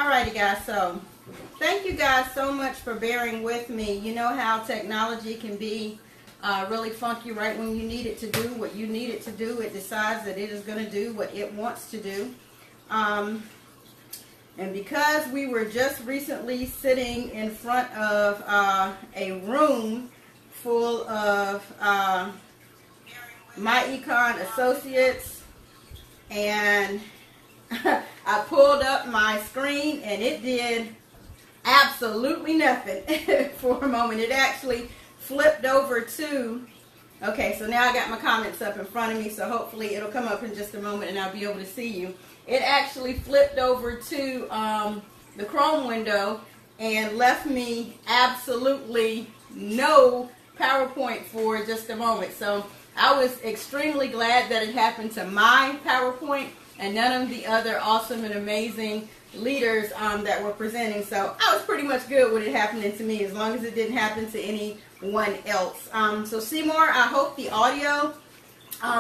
Alrighty guys, so thank you guys so much for bearing with me. You know how technology can be really funky right when you need it to do what you need it to do. It decides that it is going to do what it wants to do. And because we were just recently sitting in front of a room full of my econ associates, and I pulled up my screen and it did absolutely nothing for a moment. It actually flipped over to, okay, so now I got my comments up in front of me, so hopefully it'll come up in just a moment and I'll be able to see you. It actually flipped over to the Chrome window and left me absolutely no PowerPoint for just a moment. So I was extremely glad that it happened to my PowerPoint and none of the other awesome and amazing leaders that were presenting. So I was pretty much good with it happening to me, as long as it didn't happen to anyone else. So Seymour, I hope the audio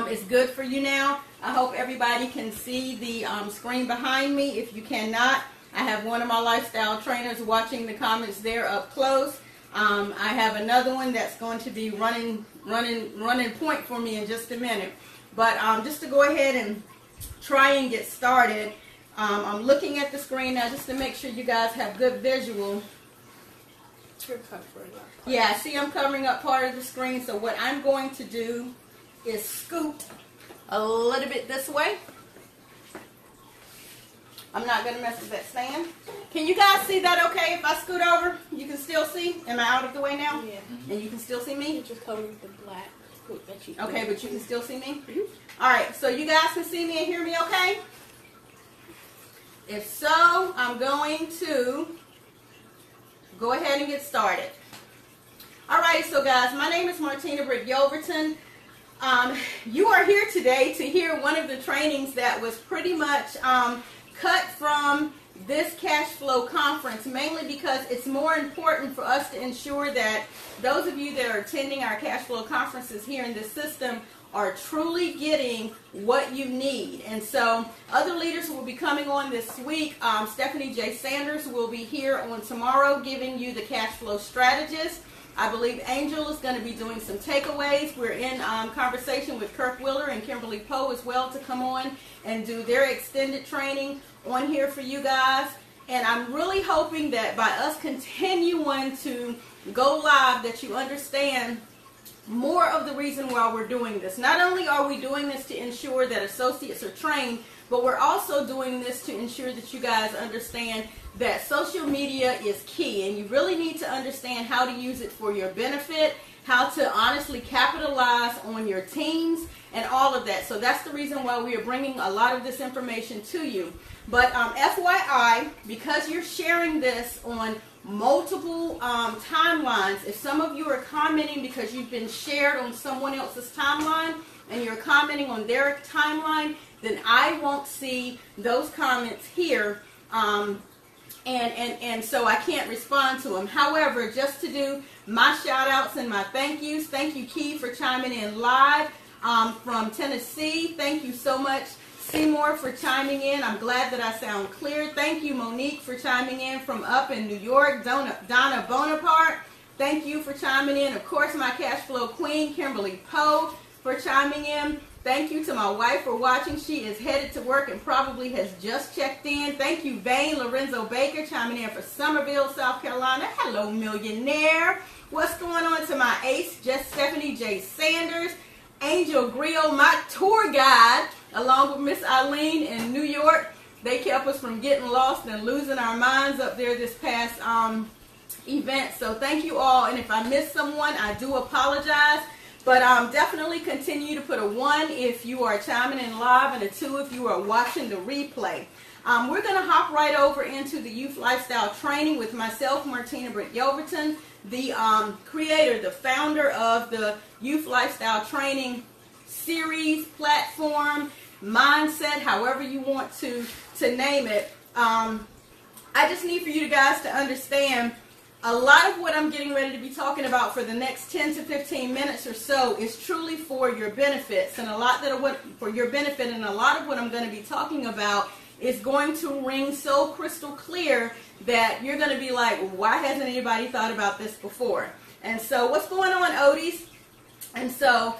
is good for you now. I hope everybody can see the screen behind me. If you cannot, I have one of my lifestyle trainers watching the comments there up close. I have another one that's going to be running point for me in just a minute. But just to go ahead and try and get started, I'm looking at the screen now just to make sure you guys have good visual. You're covering up. Yeah, see, I'm covering up part of the screen. So what I'm going to do is scoot a little bit this way. I'm not going to mess with that stand. Can you guys see that okay if I scoot over? You can still see? Am I out of the way now? Yeah. And you can still see me? You just cover with the black that you Okay, but you can still see me? Mm-hmm. All right, so you guys can see me and hear me okay? If so, I'm going to go ahead and get started. All right, so guys, my name is Martina Britt Yelverton. You are here today to hear one of the trainings that was pretty much cut from this cash flow conference, mainly because it's more important for us to ensure that those of you that are attending our cash flow conferences here in this system are truly getting what you need. And so other leaders will be coming on this week. Stephanie J. Sanders will be here on tomorrow giving you the cash flow strategist. I believe Angel is going to be doing some takeaways. We're in conversation with Kirk Willer and Kimberly Poe as well to come on and do their extended training on here for you guys. And I'm really hoping that by us continuing to go live that you understand more of the reason why we're doing this. Not only are we doing this to ensure that associates are trained, but we're also doing this to ensure that you guys understand that social media is key, and you really need to understand how to use it for your benefit, how to honestly capitalize on your teams, and all of that. So that's the reason why we are bringing a lot of this information to you. But FYI, because you're sharing this on multiple timelines, if some of you are commenting because you've been shared on someone else's timeline and you're commenting on their timeline, then I won't see those comments here, and so I can't respond to them. However, just to do my shout outs and my thank yous, thank you Key for chiming in live from Tennessee. Thank you so much Seymour for chiming in. I'm glad that I sound clear. Thank you Monique for chiming in from up in New York. Donna Bonaparte, thank you for chiming in. Of course, my cash flow queen Kimberly Poe for chiming in. Thank you to my wife for watching. She is headed to work and probably has just checked in. Thank you, Vane Lorenzo Baker, chiming in for Summerville, South Carolina. Hello, millionaire. What's going on to my ace, just Stephanie J. Sanders, Angel Griot, my tour guide, along with Miss Eileen in New York. They kept us from getting lost and losing our minds up there this past event. So thank you all. And if I missed someone, I do apologize. But definitely continue to put a 1 if you are chiming in live and a 2 if you are watching the replay. We're going to hop right over into the Youth Lifestyle Training with myself, Martina Britt Yelverton, the creator, the founder of the Youth Lifestyle Training series, platform, mindset, however you want to name it. I just need for you guys to understand a lot of what I'm getting ready to be talking about for the next 10 to 15 minutes or so is truly for your benefits, and a lot of what I'm going to be talking about is going to ring so crystal clear that you're going to be like, why hasn't anybody thought about this before? And so what's going on, Odies? And so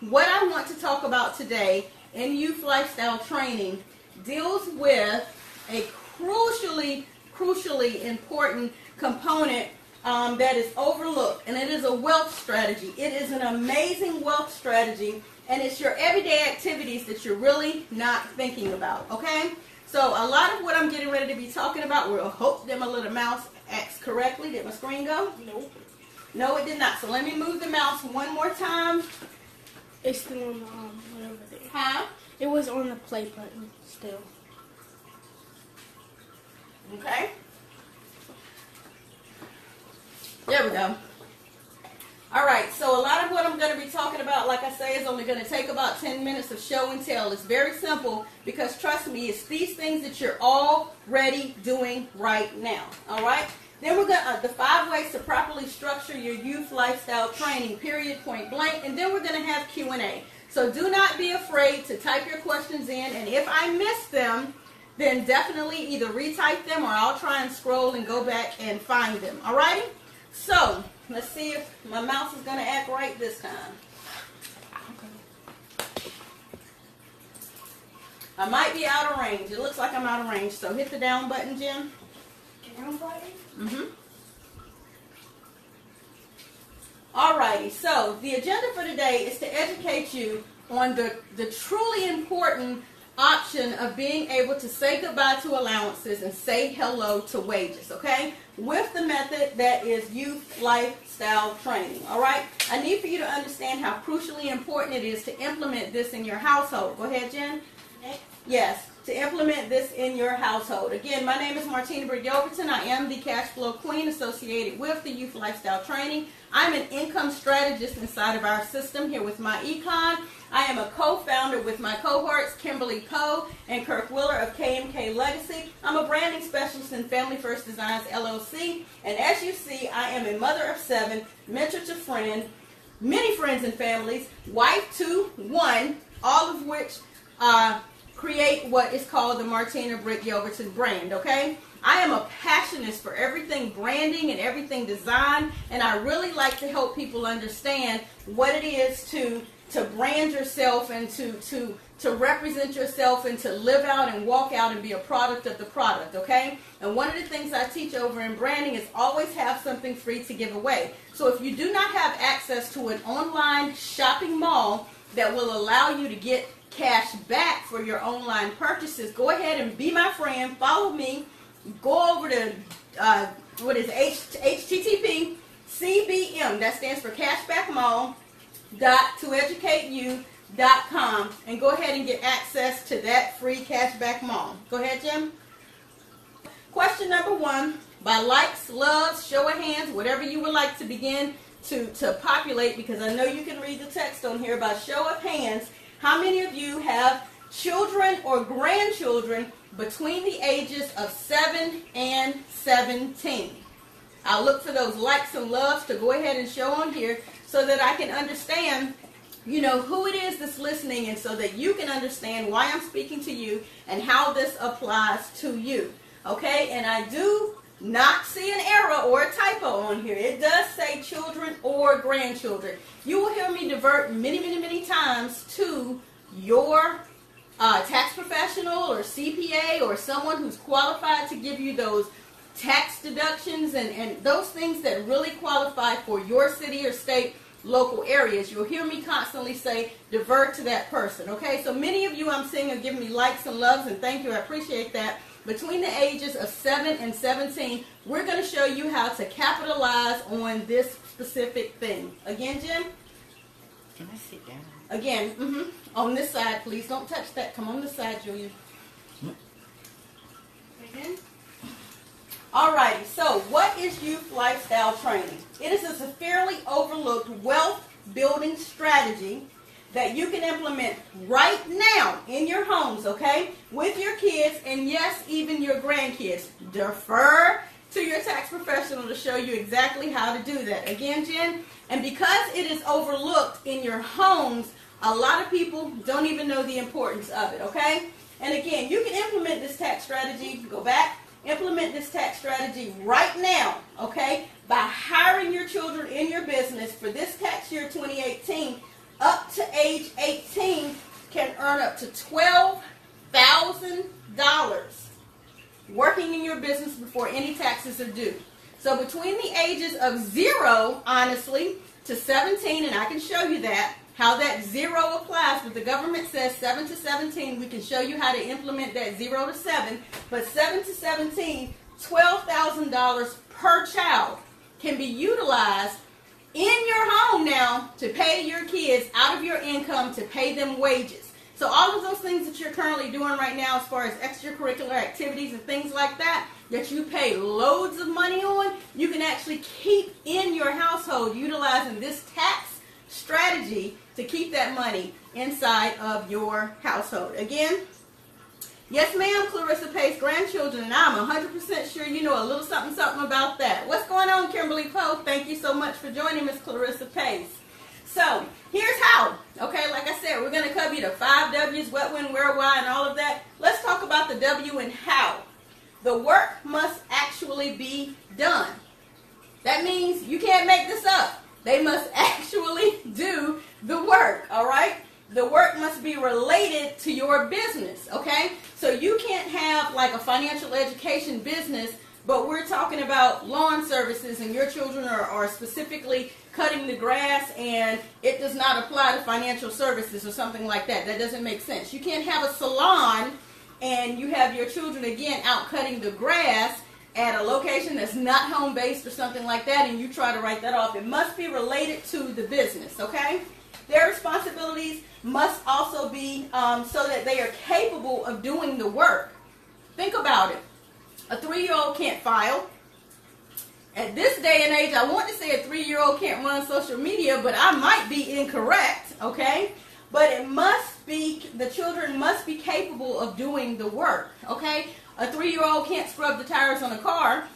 what I want to talk about today in youth lifestyle training deals with a crucially important component that is overlooked, and it is a wealth strategy. It is an amazing wealth strategy, and it's your everyday activities that you're really not thinking about, okay? So a lot of what I'm getting ready to be talking about, we'll hope that my little mouse acts correctly. Did my screen go? Nope. No, it did not. So let me move the mouse one more time. It's still on the whatever there. Huh? It was on the play button still. Okay. There we go. All right, so a lot of what I'm going to be talking about, like I say, is only going to take about 10 minutes of show and tell. It's very simple because, trust me, it's these things that you're already doing right now. All right? Then we're going to, the 5 ways to properly structure your youth lifestyle training, period, point blank. And then we're going to have Q&A. So do not be afraid to type your questions in. And if I miss them, then definitely either retype them or I'll try and scroll and go back and find them. All righty? So let's see if my mouse is going to act right this time. Okay. I might be out of range. It looks like I'm out of range. So hit the down button, Jim. Down button? Mm-hmm. Alrighty, so the agenda for today is to educate you on the truly important option of being able to say goodbye to allowances and say hello to wages, okay? With the method that is youth lifestyle training, all right? I need for you to understand how crucially important it is to implement this in your household. Go ahead, Jen. Next. Yes, to implement this in your household. Again, my name is Martina Britt Yelverton. I am the cash flow queen associated with the youth lifestyle training. I'm an income strategist inside of our system here with my econ. I am a co-founder with my cohorts, Kimberly Poe and Kirk Willer of KMK Legacy. I'm a branding specialist in Family First Designs, LLC. And as you see, I am a mother of 7, mentor to friend, many friends and families, wife to 1, all of which create what is called the Martina Britt Yelverton brand, okay? I am a passionist for everything branding and everything design, and I really like to help people understand what it is to brand yourself and to represent yourself and to live out and walk out and be a product of the product, okay? And one of the things I teach over in branding is always have something free to give away. So if you do not have access to an online shopping mall that will allow you to get cash back for your online purchases, go ahead and be my friend, follow me, go over to HTTP CBM, that stands for cashbackmall.toeducateyou.com, and go ahead and get access to that free cashback mall. Go ahead, Jim. Question number 1, by likes, loves, show of hands, whatever you would like to begin to populate, because I know you can read the text on here. By show of hands, how many of you have children or grandchildren between the ages of 7 and 17? I'll look for those likes and loves to go ahead and show on here so that I can understand, you know, who it is that's listening, and so that you can understand why I'm speaking to you and how this applies to you. Okay? And I do not see an error or a typo on here. It does say children or grandchildren. You will hear me divert many times to your tax professional or CPA or someone who's qualified to give you those tax deductions and those things that really qualify for your city or state local areas. You'll hear me constantly say divert to that person. Okay, so many of you I'm seeing are giving me likes and loves, and thank you, I appreciate that. Between the ages of 7 and 17, we're going to show you how to capitalize on this specific thing. Again, Jim? Can I sit down? Again, on this side, please. Don't touch that. Come on this side, Julia. Again. Alrighty, so what is youth lifestyle training? It is a severely overlooked wealth building strategy that you can implement right now in your homes, okay? With your kids, and yes, even your grandkids. Defer to your tax professional to show you exactly how to do that. Again, Jen, and because it is overlooked in your homes, a lot of people don't even know the importance of it, okay? And again, you can implement this tax strategy, go back, implement this tax strategy right now, okay, by hiring your children in your business for this tax year 2018 up to age 18 can earn up to $12,000 working in your business before any taxes are due. So between the ages of 0, honestly, to 17, and I can show you that, how that 0 applies, but the government says 7 to 17. We can show you how to implement that 0 to 7. But 7 to 17, $12,000 per child can be utilized in your home now to pay your kids out of your income, to pay them wages. So all of those things that you're currently doing right now as far as extracurricular activities and things like that, that you pay loads of money on, you can actually keep in your household utilizing this tax strategy to keep that money inside of your household. Again, yes ma'am, Clarissa pays grandchildren, and I'm 100% sure you know a little something about that. What's going on, Kimberly Poe? Thank you so much for joining Miss Clarissa Pace. So, here's how. Okay, like I said, we're going to cover you the 5 W's, what, when, where, why, and all of that. Let's talk about the W and how. The work must actually be done. That means you can't make this up. They must actually do the work, all right? The work must be related to your business, okay? So you can't have like a financial education business, but we're talking about lawn services and your children are specifically cutting the grass and it does not apply to financial services or something like that. That doesn't make sense. You can't have a salon and you have your children, again, out cutting the grass at a location that's not home-based or something like that, and you try to write that off. It must be related to the business, okay? Their responsibilities must also be so that they are capable of doing the work. Think about it. A 3-year-old can't file. At this day and age, I want to say a 3-year-old can't run social media, but I might be incorrect, okay? But it must be, the children must be capable of doing the work, okay? A 3-year-old can't scrub the tires on a car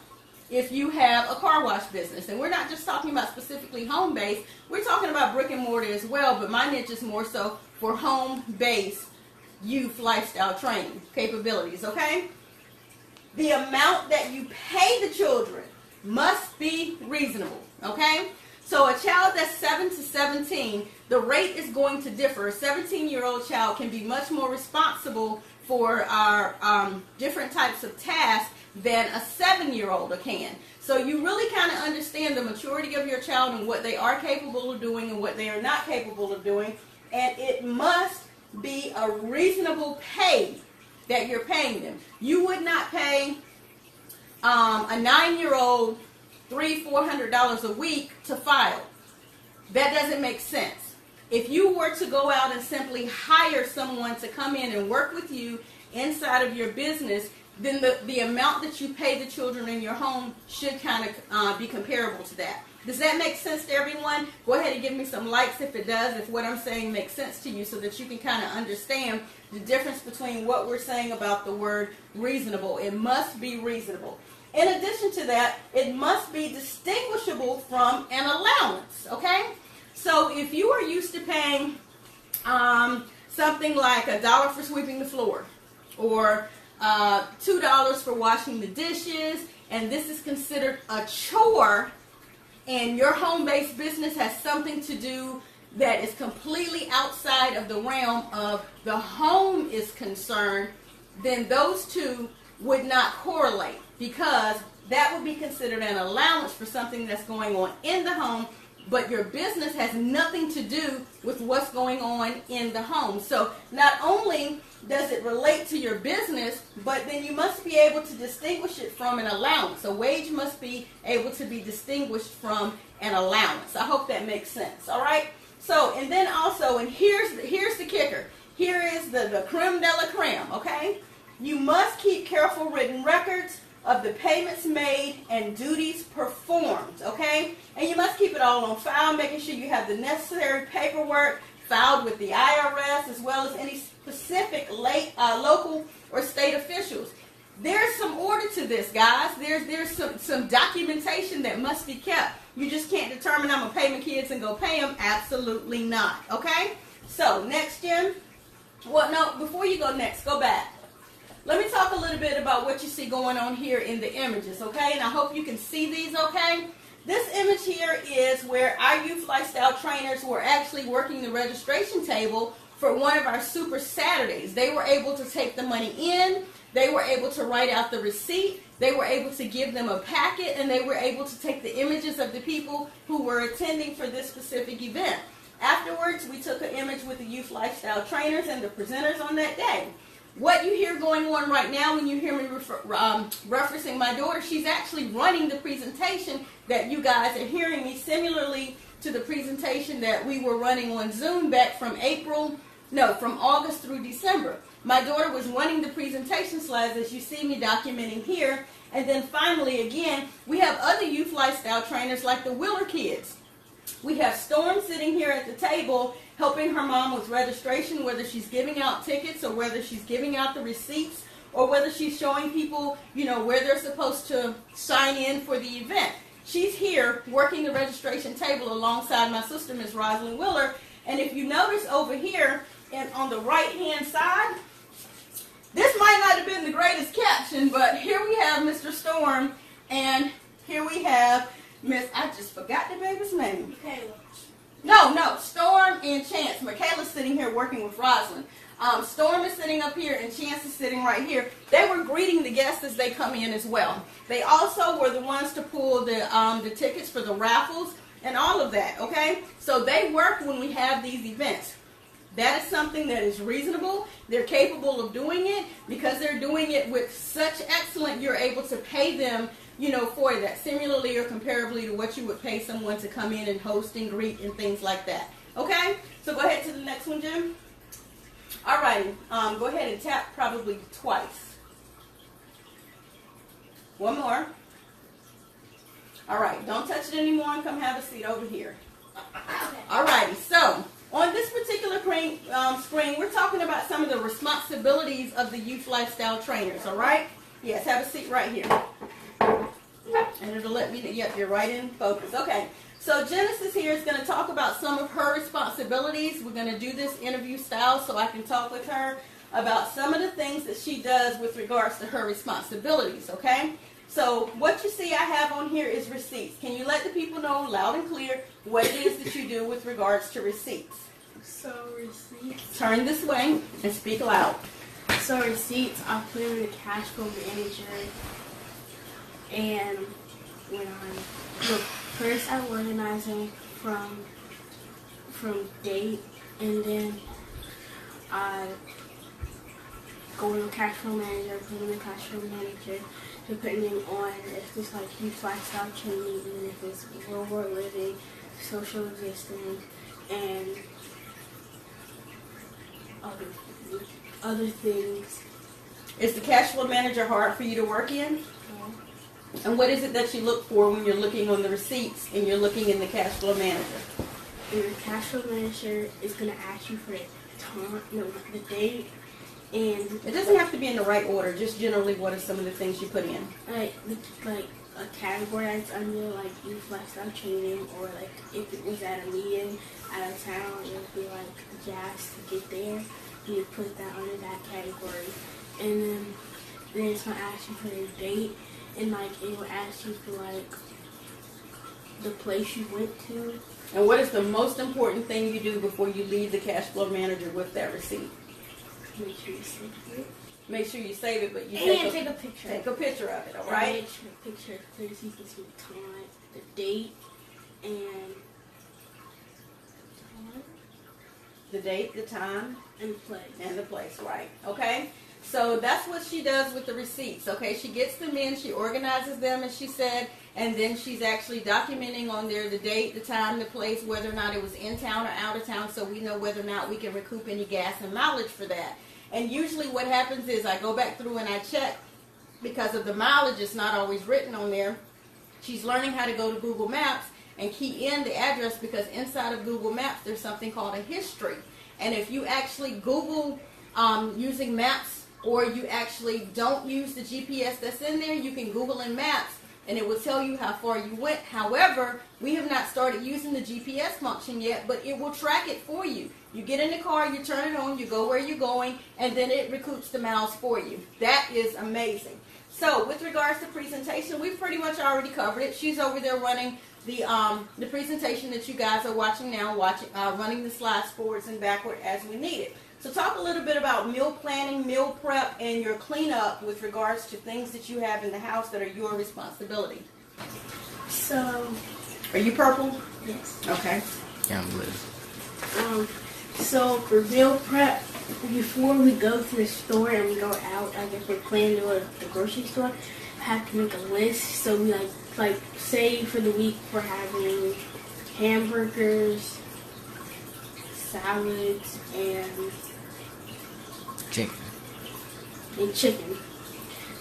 if you have a car wash business. And we're not just talking about specifically home-based. We're talking about brick and mortar as well, but my niche is more so for home-based youth lifestyle training capabilities, okay? The amount that you pay the children must be reasonable, okay? So a child that's 7 to 17, the rate is going to differ. A 17-year-old child can be much more responsible for our different types of tasks than a 7-year-old can. So you really kind of understand the maturity of your child and what they are capable of doing and what they are not capable of doing. And it must be a reasonable pay that you're paying them. You would not pay a 9-year-old $300-400 a week to file. That doesn't make sense. If you were to go out and simply hire someone to come in and work with you inside of your business, then the amount that you pay the children in your home should kind of be comparable to that. Does that make sense to everyone? Go ahead and give me some likes if it does, if what I'm saying makes sense to you, so that you can kind of understand the difference between what we're saying about the word reasonable. It must be reasonable. In addition to that, it must be distinguishable from an allowance, okay? So if you are used to paying something like $1 for sweeping the floor or $2 for washing the dishes, and this is considered a chore, and your home-based business has something to do that is completely outside of the realm of the home is concerned, then those two would not correlate, because that would be considered an allowance for something that's going on in the home, but your business has nothing to do with what's going on in the home. So not only does it relate to your business, but then you must be able to distinguish it from an allowance. A wage must be able to be distinguished from an allowance. I hope that makes sense, all right? So, and then also, and here's the kicker. Here is the creme de la creme, okay? You must keep careful written records of the payments made and duties performed, okay? And you must keep it all on file, making sure you have the necessary paperwork filed with the IRS, as well as any specific local or state officials. There's some order to this, guys. There's some documentation that must be kept. You just can't determine I'm going to pay my kids and go pay them. Absolutely not, okay? So, next, Jen. Well, no, before you go next, go back. Let me talk a little bit about what you see going on here in the images, okay? And I hope you can see these, okay? This image here is where our youth lifestyle trainers were actually working the registration table for one of our Super Saturdays. They were able to take the money in, they were able to write out the receipt, they were able to give them a packet, and they were able to take the images of the people who were attending for this specific event. Afterwards, we took an image with the youth lifestyle trainers and the presenters on that day. What you hear going on right now when you hear me referencing my daughter, she's actually running the presentation that you guys are hearing me, similarly to the presentation that we were running on Zoom back from August through December. My daughter was running the presentation slides as you see me documenting here. And then finally, again, we have other youth lifestyle trainers like the Wheeler kids. We have Storm sitting here at the table helping her mom with registration, whether she's giving out tickets or whether she's giving out the receipts or whether she's showing people, where they're supposed to sign in for the event. She's here working the registration table alongside my sister, Miss Rosalind Wheeler. And if you notice over here and on the right-hand side, this might not have been the greatest caption, but here we have Mr. Storm and here we have I just forgot the baby's name. Michaela. No, Storm and Chance. Michaela's sitting here working with Rosalind. Storm is sitting up here and Chance is sitting right here. They were greeting the guests as they come in as well. They also were the ones to pull the tickets for the raffles and all of that, okay? So they work when we have these events. That is something that is reasonable. They're capable of doing it because they're doing it with such excellence, you're able to pay them for that, similarly or comparably to what you would pay someone to come in and host and greet and things like that. Okay? So go ahead to the next one, Jim. All righty. Go ahead and tap probably twice. One more. All right. Don't touch it anymore and come have a seat over here. All righty. So on this particular screen, we're talking about some of the responsibilities of the youth lifestyle trainers. All right? Yes, have a seat right here. And it'll let me, yep, you're right in focus. Okay, so Genesis here is going to talk about some of her responsibilities. We're going to do this interview style so I can talk with her about some of the things that she does with regards to her responsibilities, okay? So what you see I have on here is receipts. Can you let the people know loud and clear what it is that you do with regards to receipts? So receipts. Turn this way and speak loud. So receipts, I put in the cash flow manager. And when first I organize them from date, and then I go in the cash flow manager, put in the cash flow manager, depending on if it's like youth lifestyle training, and if it's real world living, social existence, and other things. Is the cash flow manager hard for you to work in? And what is it that you look for when you're looking on the receipts and you're looking in the cash flow manager? And the cash flow manager is going to ask you for the date, and it doesn't have to be in the right order. Just generally, what are some of the things you put in? Like a category that's under like youth lifestyle training, or like if it was at a meeting out of town, it would be like gas to get there. You put that under that category, and then it's going to ask you for the date. And like it will ask you for like the place you went to. And what is the most important thing you do before you leave the cash flow manager with that receipt? Make sure you save it. Make sure you save it, but you take a picture. Take a picture of it, all right? Make sure the picture clear so you can see the time, the date, and the date, the time, and the place. And the place, right? Okay. So that's what she does with the receipts, okay? She gets them in, she organizes them, as she said, and then she's actually documenting on there the date, the time, the place, whether or not it was in town or out of town, so we know whether or not we can recoup any gas and mileage for that. And usually what happens is I go back through and I check, because of the mileage, it's not always written on there. She's learning how to go to Google Maps and key in the address, because inside of Google Maps there's something called a history. And if you actually Google using maps, or you actually don't use the GPS that's in there, you can Google in Maps and it will tell you how far you went. However, we have not started using the GPS function yet, but it will track it for you. You get in the car, you turn it on, you go where you're going, and then it recoups the miles for you. That is amazing. So with regards to presentation, we've pretty much already covered it. She's over there running the presentation that you guys are watching now, running the slides forwards and backward as we need it. So talk a little bit about meal planning, meal prep, and your cleanup with regards to things that you have in the house that are your responsibility. So, are you purple? yes. Okay. Yeah, I'm blue. So for meal prep, before we go to the store and we go out, like if we're planning to go to the grocery store, I have to make a list. So we like say for the week we're having hamburgers, salads, and chicken.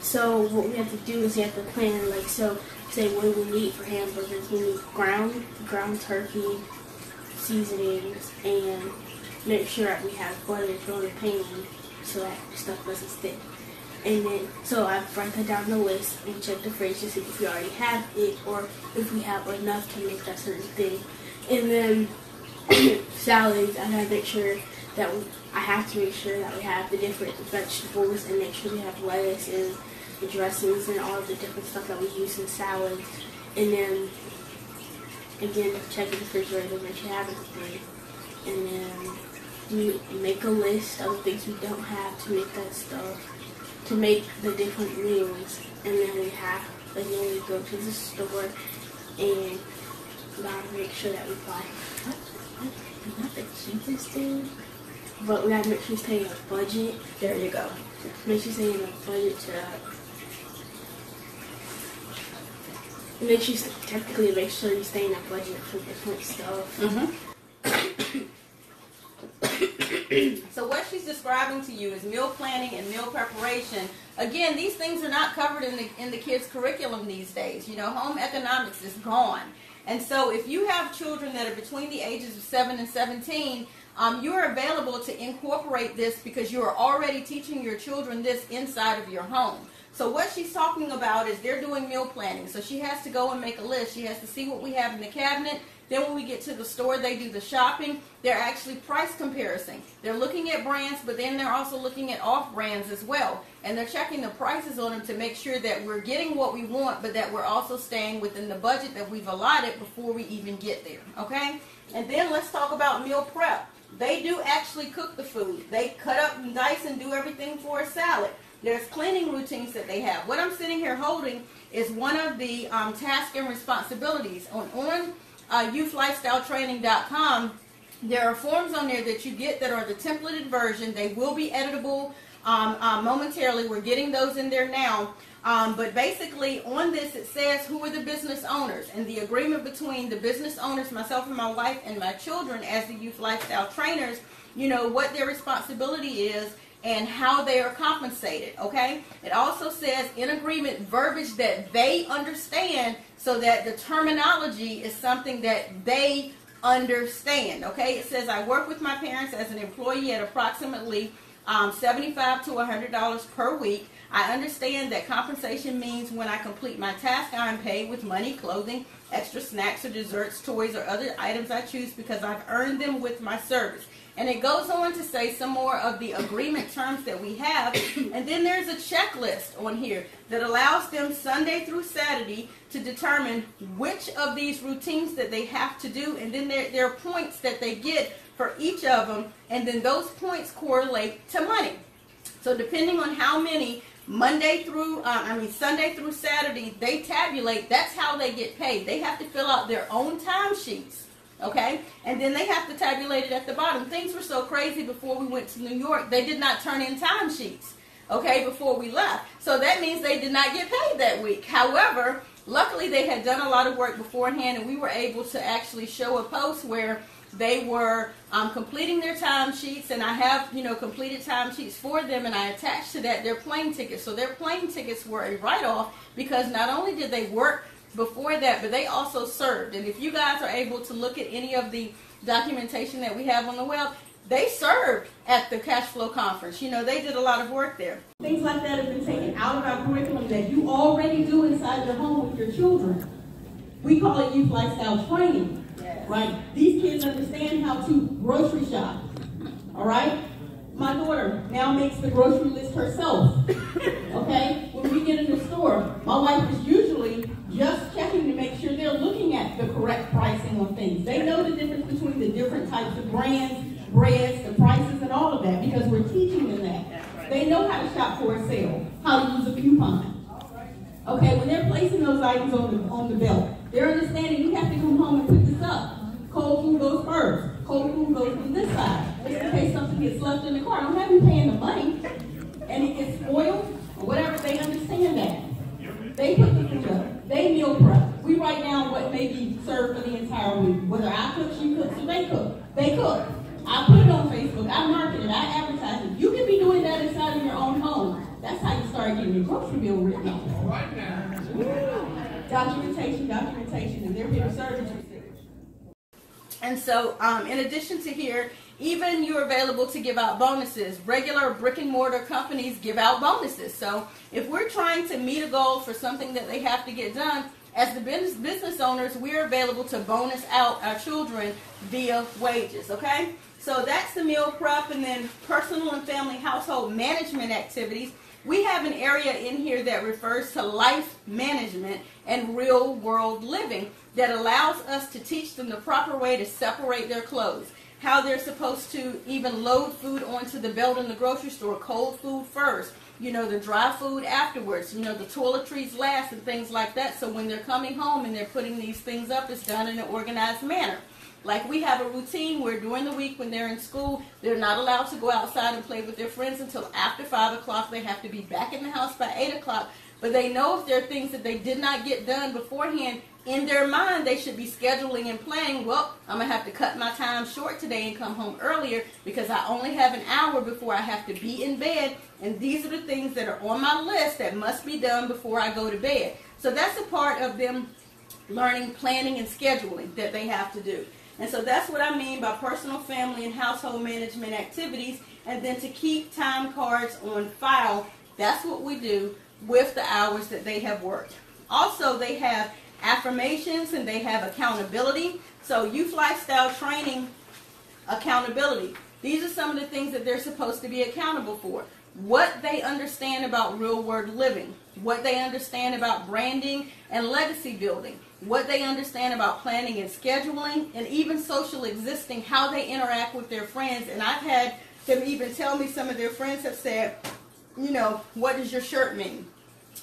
So what we have to do is we have to plan, like, so say what do we need for hamburgers? We need ground turkey, seasonings, and make sure that we have butter on the pan so that stuff doesn't stick. And then, so I write that down on the list and check the fridge to see if we already have it or if we have enough to make that certain thing. And then salads, I gotta make sure that I have to make sure that we have the different vegetables and make sure we have lettuce and the dressings and all of the different stuff that we use in salads. And then again, check the refrigerator, make sure we have everything. And then we make a list of the things we don't have to make that stuff, to make the different meals. And then we go to the store and gotta make sure that we buy not the cheapest thing, but we gotta make sure we stay in a budget. There you go. Make sure you stay in a budget make sure you stay in a budget for different stuff. So what she's describing to you is meal planning and meal preparation. Again, these things are not covered in the kids' curriculum these days. You know, home economics is gone. And so if you have children that are between the ages of 7 and 17, you're available to incorporate this because you are already teaching your children this inside of your home. So what she's talking about is they're doing meal planning. So she has to go and make a list. She has to see what we have in the cabinet. Then when we get to the store, they do the shopping. They're actually price comparison. They're looking at brands, but then they're also looking at off brands as well. And they're checking the prices on them to make sure that we're getting what we want, but that we're also staying within the budget that we've allotted before we even get there, okay? And then let's talk about meal prep. They do actually cook the food. They cut up and dice and do everything for a salad. There's cleaning routines that they have. What I'm sitting here holding is one of the tasks and responsibilities. On youthlifestyletraining.com, there are forms on there that you get that are the templated version. They will be editable momentarily. We're getting those in there now. But basically on this it says who are the business owners and the agreement between the business owners, myself and my wife and my children as the youth lifestyle trainers, you know, what their responsibility is and how they are compensated, okay? It also says in agreement verbiage that they understand so that the terminology is something that they understand, okay? It says I work with my parents as an employee at approximately $75 to $100 per week. I understand that compensation means when I complete my task, I am paid with money, clothing, extra snacks or desserts, toys, or other items I choose because I've earned them with my service. And it goes on to say some more of the agreement terms that we have. And then there's a checklist on here that allows them Sunday through Saturday to determine which of these routines that they have to do. And then there are points that they get for each of them. And then those points correlate to money. So depending on how many Sunday through Saturday they tabulate, that's how they get paid. They have to fill out their own timesheets. Okay, and then they have to tabulate it at the bottom. Things were so crazy before we went to New York, they did not turn in timesheets, okay, before we left. So that means they did not get paid that week. However, luckily they had done a lot of work beforehand, and we were able to actually show a post where they were completing their timesheets, and I have, you know, completed timesheets for them, and I attached to that their plane tickets. So their plane tickets were a write-off because not only did they work before that, but they also served. And if you guys are able to look at any of the documentation that we have on the web, they served at the cash flow conference. You know, they did a lot of work there. Things like that have been taken out of our curriculum that you already do inside your home with your children. We call it youth lifestyle training, right? These kids understand how to grocery shop, all right? My daughter now makes the grocery list herself, okay? When we get in the store, my wife is usually just checking to make sure they're looking at the correct pricing on things. They know the difference between the different types of brands, breads, the prices, and all of that because we're teaching them that. They know how to shop for a sale, how to use a coupon. Okay, when they're placing those items on the belt, they're understanding you have to come home and pick this up. Cold food goes first. Cold food goes from this side. Just in case something gets left in the car. I don't have you paying the money and it gets spoiled or whatever. They understand that. They put the food up. They meal prep. We write down what may be served for the entire week. Whether I cook, she cooks, or they cook. They cook. I put it on Facebook. I market it. I advertise it. You can be doing that inside of your own home. That's how you start getting your grocery bill written off. Right now. Documentation, and they're here to serve you. And so, in addition to here, even you're available to give out bonuses. Regular brick and mortar companies give out bonuses. So, if we're trying to meet a goal for something that they have to get done, as the business owners, we're available to bonus out our children via wages, okay? So that's the meal prep, and then personal and family household management activities. We have an area in here that refers to life management and real world living that allows us to teach them the proper way to separate their clothes, how they're supposed to even load food onto the belt in the grocery store, cold food first, you know, the dry food afterwards, you know, the toiletries last and things like that. So when they're coming home and they're putting these things up, it's done in an organized manner. Like we have a routine where during the week when they're in school, they're not allowed to go outside and play with their friends until after 5 o'clock. They have to be back in the house by 8 o'clock. But they know if there are things that they did not get done beforehand, in their mind they should be scheduling and planning, well, I'm going to have to cut my time short today and come home earlier because I only have an hour before I have to be in bed. And these are the things that are on my list that must be done before I go to bed. So that's a part of them learning, planning, and scheduling that they have to do. And so that's what I mean by personal, family, and household management activities. And then to keep time cards on file, that's what we do with the hours that they have worked. Also, they have affirmations and they have accountability. So youth lifestyle training, accountability. These are some of the things that they're supposed to be accountable for. What they understand about real world living, what they understand about branding and legacy building, what they understand about planning and scheduling, and even social existing, how they interact with their friends. And I've had them even tell me some of their friends have said, you know, what does your shirt mean?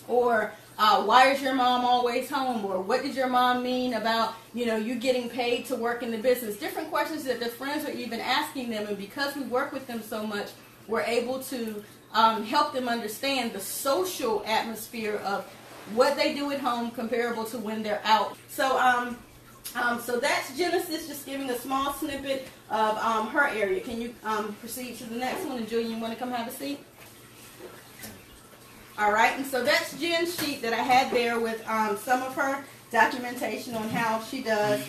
Or why is your mom always home? Or what does your mom mean about, you know, you getting paid to work in the business? Different questions that their friends are even asking them. And because we work with them so much, we're able to help them understand the social atmosphere of what they do at home comparable to when they're out. So so that's Genesis, just giving a small snippet of her area. Can you proceed to the next one? And Julian, you want to come have a seat? All right, and so that's Jen's sheet that I had there with some of her documentation on how she does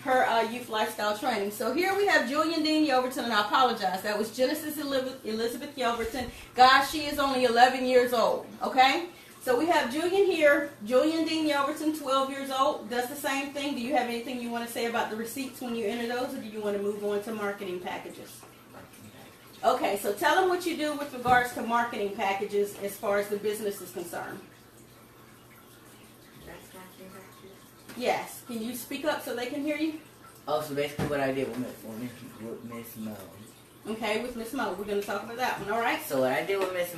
her youth lifestyle training. So here we have Julian Dean Yelverton, and I apologize. That was Genesis Elizabeth Yelverton. Guys, she is only 11 years old, okay? So we have Julian here, Julian Dean Yelverton, 12 years old, does the same thing. Do you have anything you want to say about the receipts when you enter those, or do you want to move on to marketing packages? Okay, so tell them what you do with regards to marketing packages as far as the business is concerned. Yes. Can you speak up so they can hear you? Oh, so basically what I did with Miss Mo. Okay, with Miss Mo. We're going to talk about that one, all right? So what I did with Miss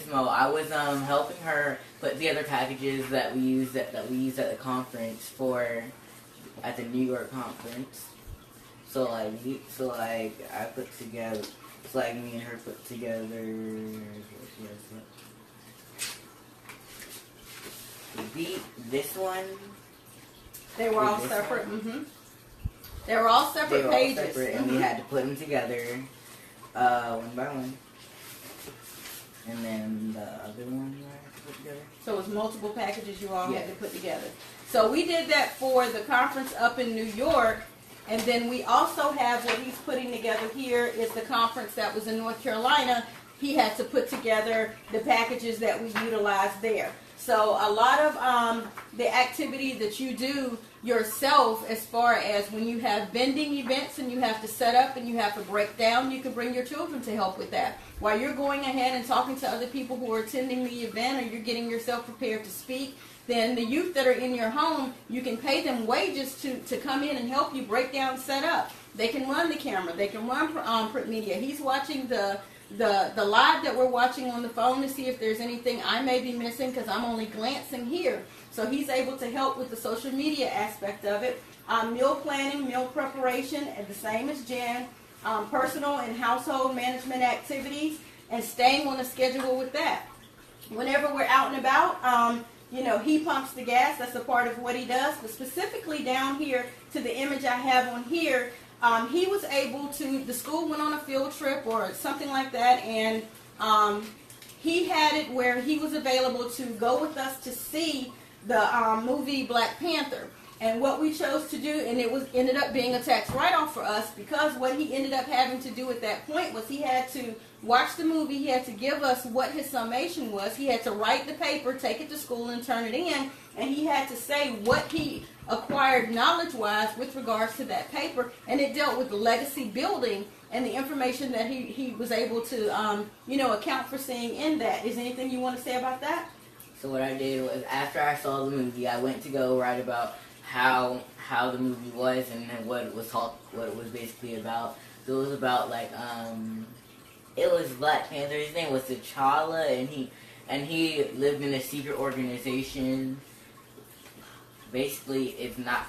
Mo, I was helping her put together packages that we used at the conference at the New York conference. So like I put together, it's like me and her put together. This one. They were all separate. They were all separate pages. All separate, and we had to put them together one by one. And then the other one I had to put together. So it was multiple packages you all had to put together. So we did that for the conference up in New York. And then we also have what he's putting together here is the conference that was in North Carolina. He had to put together the packages that we utilized there. So a lot of the activity that you do yourself, as far as when you have vending events and you have to set up and you have to break down, you can bring your children to help with that. While you're going ahead and talking to other people who are attending the event, or you're getting yourself prepared to speak, then the youth that are in your home, you can pay them wages to come in and help you break down and set up. They can run the camera. They can run print media. He's watching the live that we're watching on the phone to see if there's anything I may be missing, because I'm only glancing here. So he's able to help with the social media aspect of it. Meal planning, meal preparation, and the same as Jen. Personal and household management activities, and staying on a schedule with that. Whenever we're out and about, he pumps the gas. That's a part of what he does. But specifically down here to the image I have on here, he was able to, the school went on a field trip or something like that, and he had it where he was available to go with us to see the movie Black Panther. And what we chose to do, and it ended up being a tax write-off for us, because what he ended up having to do at that point was he had to watch the movie, he had to give us what his summation was, he had to write the paper, take it to school and turn it in, and he had to say what he acquired knowledge-wise with regards to that paper, and it dealt with the legacy building and the information that he was able to, account for seeing in that. Is there anything you want to say about that? So what I did was, after I saw the movie, I went to go write about how the movie was and what it was basically about. So it was about it was Black Panther. His name was T'Challa, and he lived in a secret organization. Basically, it's not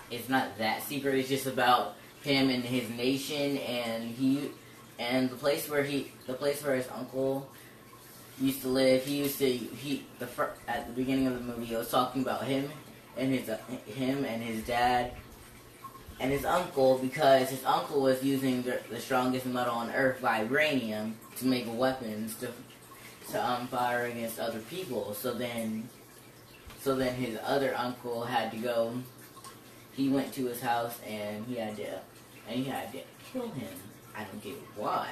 that secret. It's just about him and his nation, and the place where his uncle used to live. At the beginning of the movie, he was talking about him and his dad and his uncle, because his uncle was using the strongest metal on earth, vibranium, to make weapons to fire against other people. So then his other uncle had to go. He went to his house and he had to kill him. I don't get why.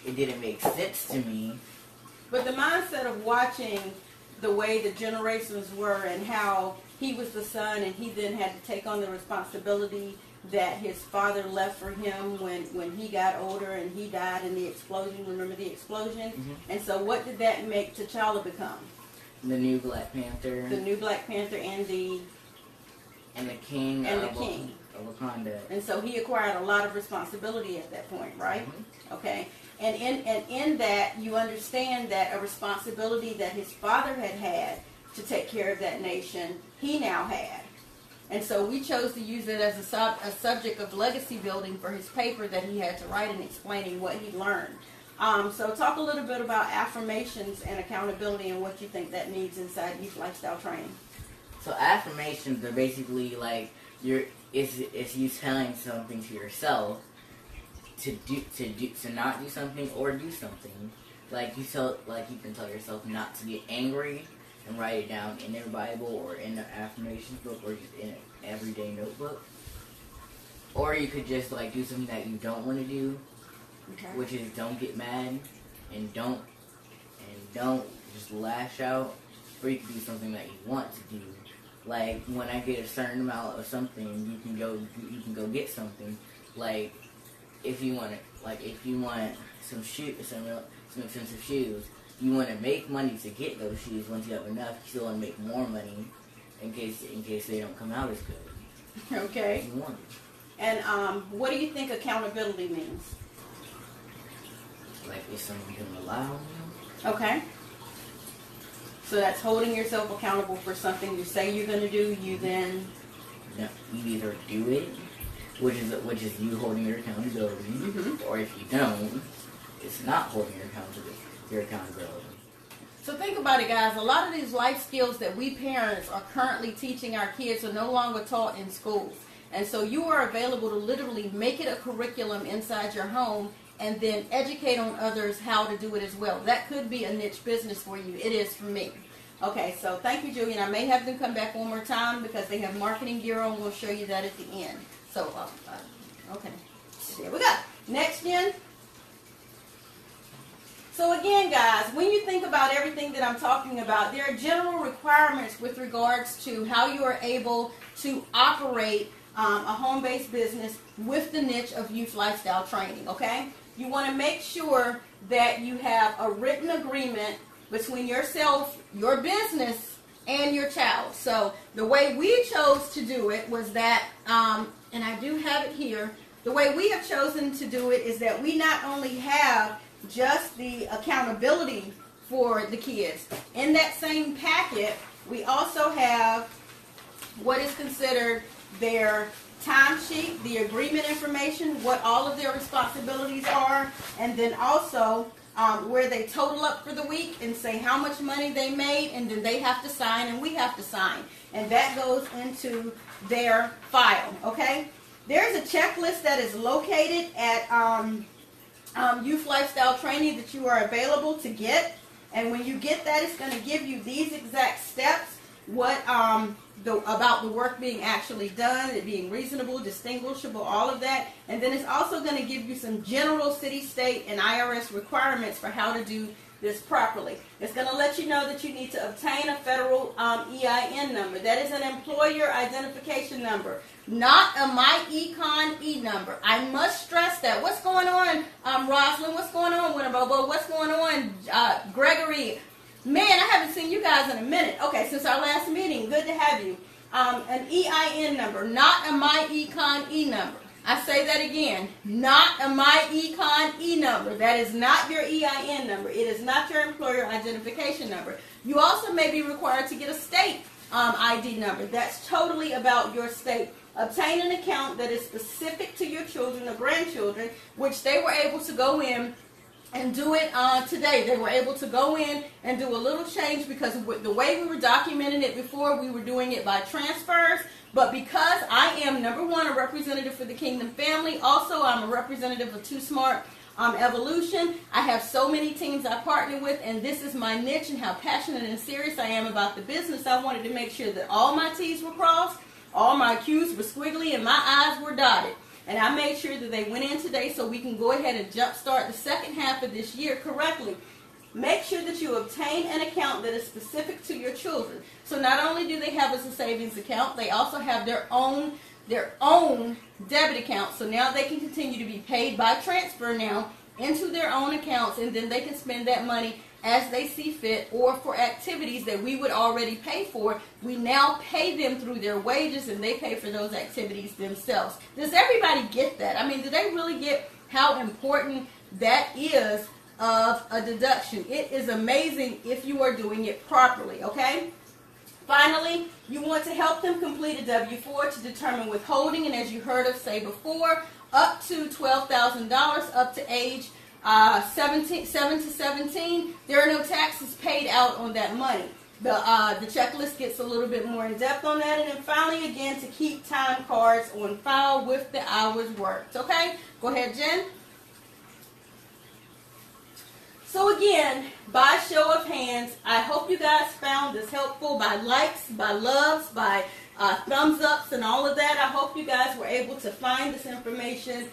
It didn't make sense to me. But the mindset of watching the way the generations were, and how he was the son and he then had to take on the responsibility that his father left for him when he got older, and he died in the explosion. Remember the explosion? Mm-hmm. And so what did that make T'Challa become? The new Black Panther. The new Black Panther and the king of Wakanda. And so he acquired a lot of responsibility at that point, right? Mm-hmm. Okay. And in that, you understand that a responsibility that his father had to take care of that nation, he now had. And so we chose to use it as a subject of legacy building for his paper that he had to write, and explaining what he learned. So talk a little bit about affirmations and accountability, and what you think that means inside youth lifestyle training. So affirmations are basically it's you telling something to yourself to not do something or do something. You can tell yourself not to get angry and write it down in their Bible or in the affirmations book or just in an everyday notebook. Or you could just do something that you don't want to do, okay, which is don't get mad and don't just lash out. Or you can do something that you want to do. Like when I get a certain amount of something, you can go get something. If you want some expensive shoes, you want to make money to get those shoes. Once you have enough, you still want to make more money in case they don't come out as good. Okay. And what do you think accountability means? If someone can rely on you. Okay. So that's holding yourself accountable for something you say you're going to do. You then. No, you either do it, which is you holding your accountability, mm-hmm, or if you don't, it's not holding your accountability. So think about it, guys. A lot of these life skills that we parents are currently teaching our kids are no longer taught in schools. And so you are available to literally make it a curriculum inside your home, and then educate on others how to do it as well. That could be a niche business for you. It is for me. Okay, so thank you, Julian. I may have them come back one more time because they have marketing gear on. We'll show you that at the end. So, okay, there we go. Next, Jen. So again, guys, when you think about everything that I'm talking about, there are general requirements with regards to how you are able to operate a home-based business with the niche of youth lifestyle training, okay? You want to make sure that you have a written agreement between yourself, your business, and your child. So the way we chose to do it was that, and I do have it here, the way we have chosen to do it is that we not only have just the accountability for the kids. In that same packet, we also have what is considered their timesheet, the agreement information, what all of their responsibilities are, and then also where they total up for the week and say how much money they made, and then they have to sign and we have to sign. And that goes into their file, okay? There's a checklist that is located at Youth Lifestyle Training that you are available to get. And when you get that, it's going to give you these exact steps, what about the work being actually done, it being reasonable, distinguishable, all of that. And then it's also going to give you some general city, state, and IRS requirements for how to do this properly. It's going to let you know that you need to obtain a federal EIN number. That is an employer identification number, not a MyEcon number. I must stress that. What's going on, Rosalind? What's going on, Winterbobo? What's going on, Gregory? Man, I haven't seen you guys in a minute. Okay, since our last meeting, good to have you. An EIN number, not a MyEcon number. I say that again, not a MyEcon number. That is not your EIN number. It is not your employer identification number. You also may be required to get a state ID number. That's totally about your state. Obtain an account that is specific to your children or grandchildren, which they were able to go in and do it today. They were able to go in and do a little change because the way we were documenting it before, we were doing it by transfers. But because I am, number one, a representative for the Kingdom family, also I'm a representative of Too Smart Evolution. I have so many teams I partner with, and this is my niche and how passionate and serious I am about the business. I wanted to make sure that all my T's were crossed, all my Q's were squiggly, and my I's were dotted. And I made sure that they went in today so we can go ahead and jumpstart the second half of this year correctly. Make sure that you obtain an account that is specific to your children. So not only do they have as a savings account, they also have their own debit account. So now they can continue to be paid by transfer now into their own accounts, and then they can spend that money as they see fit, or for activities that we would already pay for. We now pay them through their wages, and they pay for those activities themselves. Does everybody get that? I mean, do they really get how important that is of a deduction? It is amazing if you are doing it properly, okay? Finally, you want to help them complete a W-4 to determine withholding, and as you heard us say before, up to $12,000 up to age 7 to 17, there are no taxes paid out on that money. The checklist gets a little bit more in depth on that. And then finally, again, to keep time cards on file with the hours worked. Okay? Go ahead, Jen. So again, by show of hands, I hope you guys found this helpful, by likes, by loves, by thumbs ups and all of that. I hope you guys were able to find this information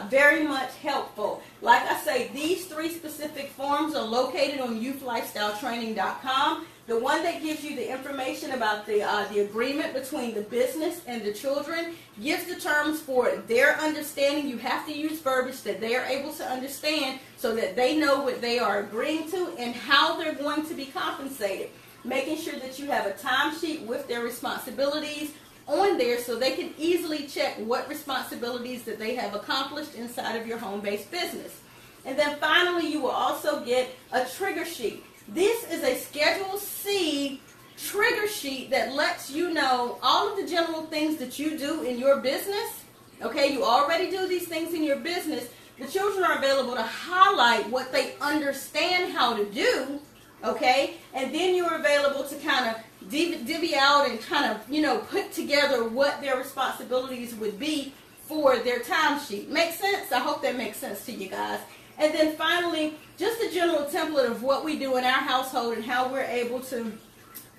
very much helpful. Like I say, these 3 specific forms are located on youthlifestyletraining.com. The one that gives you the information about the agreement between the business and the children gives the terms for their understanding. You have to use verbiage that they are able to understand so that they know what they are agreeing to and how they're going to be compensated. Making sure that you have a timesheet with their responsibilities on there so they can easily check what responsibilities that they have accomplished inside of your home-based business. And then finally, you will also get a trigger sheet. This is a Schedule C trigger sheet that lets you know all of the general things that you do in your business. Okay, you already do these things in your business. The children are available to highlight what they understand how to do. Okay, and then you're available to kind of divvy out and kind of, put together what their responsibilities would be for their timesheet. Make sense? I hope that makes sense to you guys. And then finally, just a general template of what we do in our household and how we're able to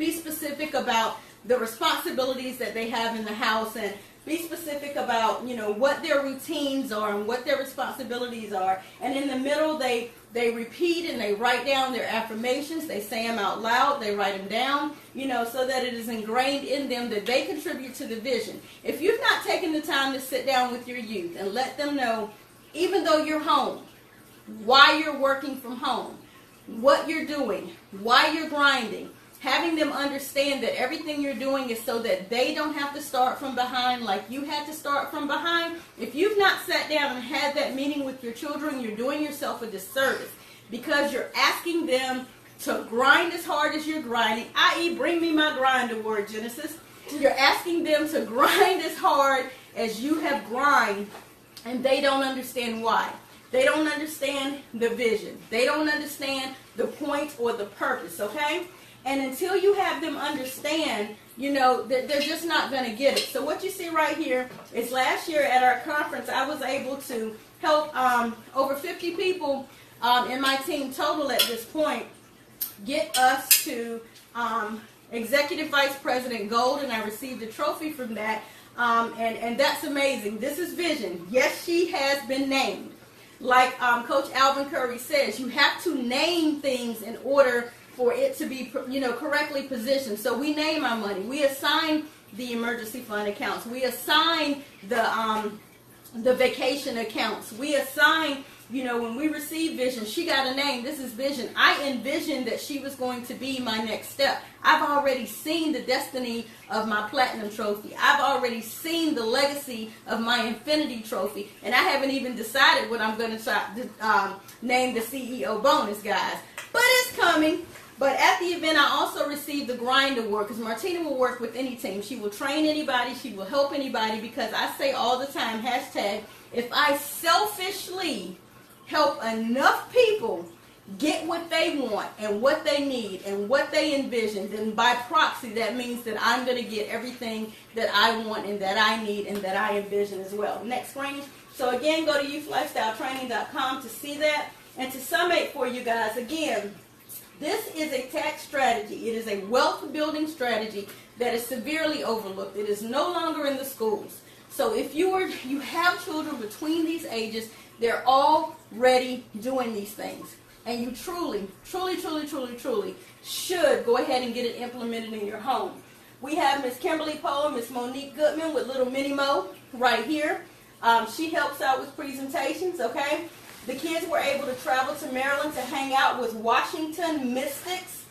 Be specific about the responsibilities that they have in the house, and be specific about, you know, what their routines are and what their responsibilities are. And in the middle, they repeat and they write down their affirmations. They say them out loud. They write them down, you know, so that it is ingrained in them that they contribute to the vision. If you've not taken the time to sit down with your youth and let them know, even though you're home, why you're working from home, what you're doing, why you're grinding, having them understand that everything you're doing is so that they don't have to start from behind like you had to start from behind. If you've not sat down and had that meeting with your children, you're doing yourself a disservice, because you're asking them to grind as hard as you're grinding, i.e. bring me my grind award, Genesis. You're asking them to grind as hard as you have grind, and they don't understand why. They don't understand the vision. They don't understand the point or the purpose, okay? And until you have them understand, you know, that they're just not going to get it. So what you see right here is last year at our conference, I was able to help over 50 people in my team total at this point get us to Executive Vice President Gold, and I received a trophy from that. And that's amazing. This is vision. Yes, she has been named. Like Coach Alvin Curry says, you have to name things in order for it to be, you know, correctly positioned. So we name our money. We assign the emergency fund accounts. We assign the vacation accounts. We assign, you know, when we receive vision, she got a name. This is vision. I envisioned that she was going to be my next step. I've already seen the destiny of my platinum trophy. I've already seen the legacy of my infinity trophy. And I haven't even decided what I'm going to name the CEO bonus, guys. But it's coming. But at the event, I also received the Grind Award, because Martina will work with any team. She will train anybody. She will help anybody, because I say all the time, hashtag, if I selfishly help enough people get what they want and what they need and what they envision, then by proxy, that means that I'm going to get everything that I want and that I need and that I envision as well. Next screen. So again, go to youthlifestyletraining.com to see that. And to summate for you guys, again, this is a tax strategy. It is a wealth building strategy that is severely overlooked. It is no longer in the schools. So if you have children between these ages, they're already doing these things. And you truly, truly, truly, truly, truly should go ahead and get it implemented in your home. We have Miss Kimberly Poe and Miss Monique Goodman with Little Minnie Mo right here. She helps out with presentations, okay? The kids were able to travel to Maryland to hang out with Washington Mystics.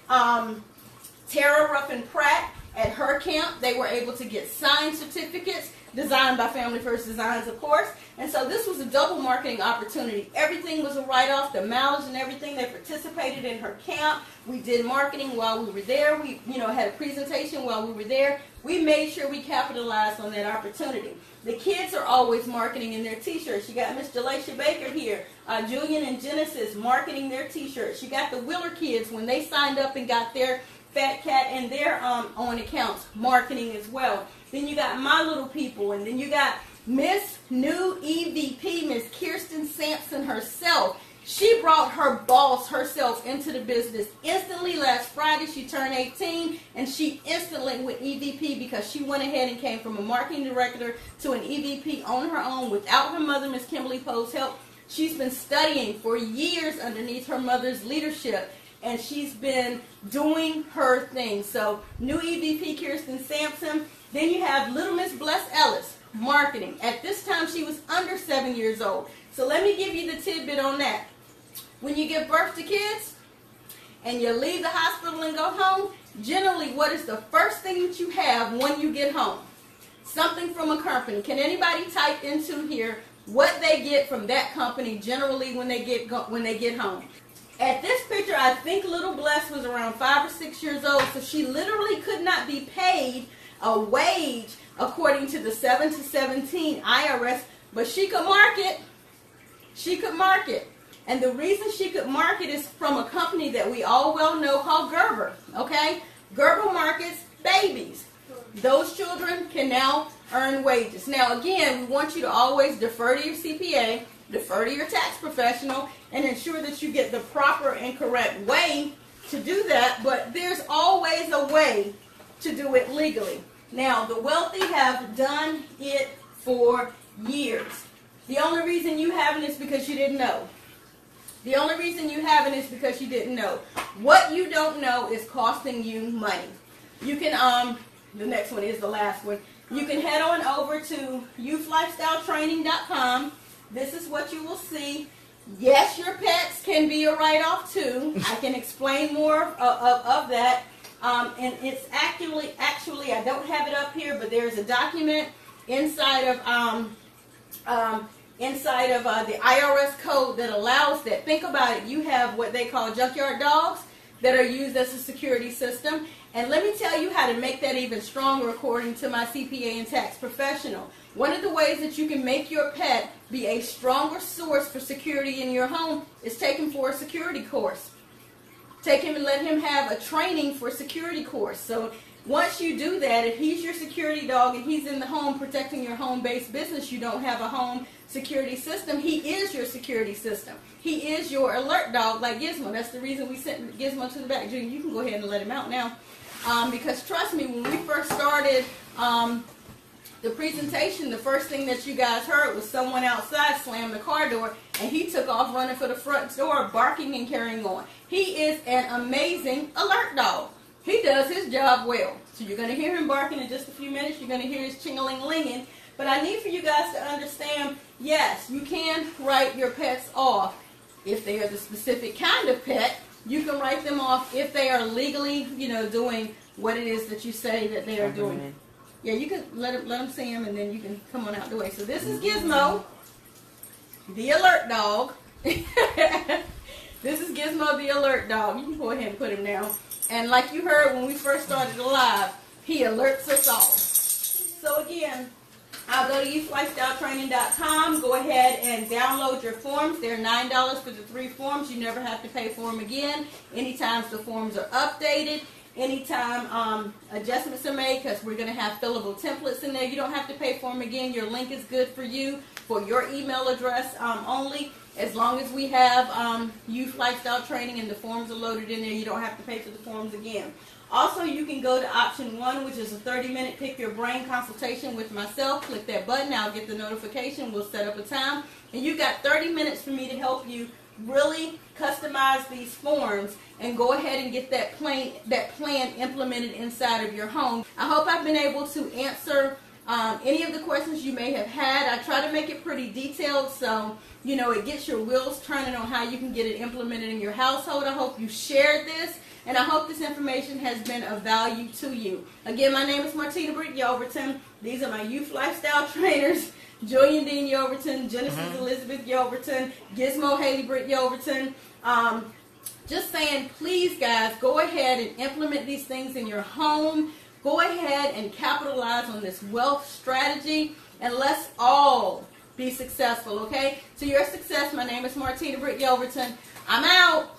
Tara Ruffin Pratt at her camp, they were able to get signed certificates designed by Family First Designs, of course. And so this was a double marketing opportunity. Everything was a write-off, the mileage and everything. They participated in her camp. We did marketing while we were there. We, you know, had a presentation while we were there. We made sure we capitalized on that opportunity. The kids are always marketing in their t-shirts. You got Miss Jalacia Baker here, Julian and Genesis marketing their t-shirts. You got the Willer kids when they signed up and got their Fat Cat and their own accounts marketing as well. Then you got My Little People, and then you got Miss New EVP, Miss Kirsten Sampson herself. She brought her boss herself into the business instantly. Last Friday, she turned 18, and she instantly went EVP because she went ahead and came from a marketing director to an EVP on her own without her mother, Miss Kimberly Poe's help. She's been studying for years underneath her mother's leadership, and she's been doing her thing. So, new EVP Kirsten Sampson. Then you have Little Miss Bless Ellis, marketing. At this time, she was under 7 years old. So let me give you the tidbit on that. When you give birth to kids and you leave the hospital and go home, generally what is the first thing that you have when you get home? Something from a company. Can anybody type into here what they get from that company generally when they get home? At this picture, I think little Bless was around 5 or 6 years old, so she literally could not be paid a wage according to the 7 to 17 IRS, but she could market. She could market. And the reason she could market is from a company that we all well know called Gerber, okay? Gerber markets babies. Those children can now earn wages. Now, again, we want you to always defer to your CPA, defer to your tax professional, and ensure that you get the proper and correct way to do that, but there's always a way to do it legally. Now, the wealthy have done it for years. The only reason you haven't is because you didn't know. The only reason you haven't is because you didn't know. What you don't know is costing you money. You can, the next one is the last one. You can head on over to youthlifestyletraining.com. This is what you will see. Yes, your pets can be a write-off too. I can explain more of that. And it's actually, I don't have it up here, but there's a document inside of the IRS code that allows that. Think about it. You have what they call junkyard dogs that are used as a security system. And let me tell you how to make that even stronger according to my CPA and tax professional. One of the ways that you can make your pet be a stronger source for security in your home is take him for a security course. Take him and let him have a training for security course. So once you do that, if he's your security dog and he's in the home protecting your home-based business, you don't have a home security system, he is your security system. He is your alert dog like Gizmo. That's the reason we sent Gizmo to the back. Junior, you can go ahead and let him out now. Because trust me, when we first started the presentation, the first thing that you guys heard was someone outside slam the car door, and he took off running for the front door, barking and carrying on. He is an amazing alert dog. He does his job well. So you're going to hear him barking in just a few minutes. You're going to hear his ching-a-ling-linging. But I need for you guys to understand, yes, you can write your pets off. If they are the specific kind of pet, you can write them off if they are legally, doing what it is that you say that they are doing. Yeah, you can let them see him, and then you can come on out the way. So this is Gizmo, the alert dog. This is Gizmo, the alert dog. You can go ahead and put him down. And like you heard when we first started the live, he alerts us all. So again, I'll go to youthlifestyletraining.com. Go ahead and download your forms. They're $9 for the 3 forms. You never have to pay for them again. Anytime the forms are updated, anytime adjustments are made, because we're going to have fillable templates in there. You don't have to pay for them again. Your link is good for you, for your email address only. As long as we have Youth Lifestyle Training and the forms are loaded in there, you don't have to pay for the forms again. Also, you can go to option 1, which is a 30-minute Pick Your Brain consultation with myself. Click that button. I'll get the notification. We'll set up a time. And you've got 30 minutes for me to help you really customize these forms and go ahead and get that plan implemented inside of your home. I hope I've been able to answer any of the questions you may have had. I try to make it pretty detailed so it gets your wheels turning on how you can get it implemented in your household. I hope you shared this, and I hope this information has been of value to you. Again, my name is Martina Britt Yelverton. These are my youth lifestyle trainers, Julian Dean Yelverton, Genesis Elizabeth Yelverton, Gizmo Haley Britt Yelverton. Just saying, please guys, go ahead and implement these things in your home. Go ahead and capitalize on this wealth strategy, and let's all be successful, okay? To your success, my name is Martina Britt Yelverton. I'm out.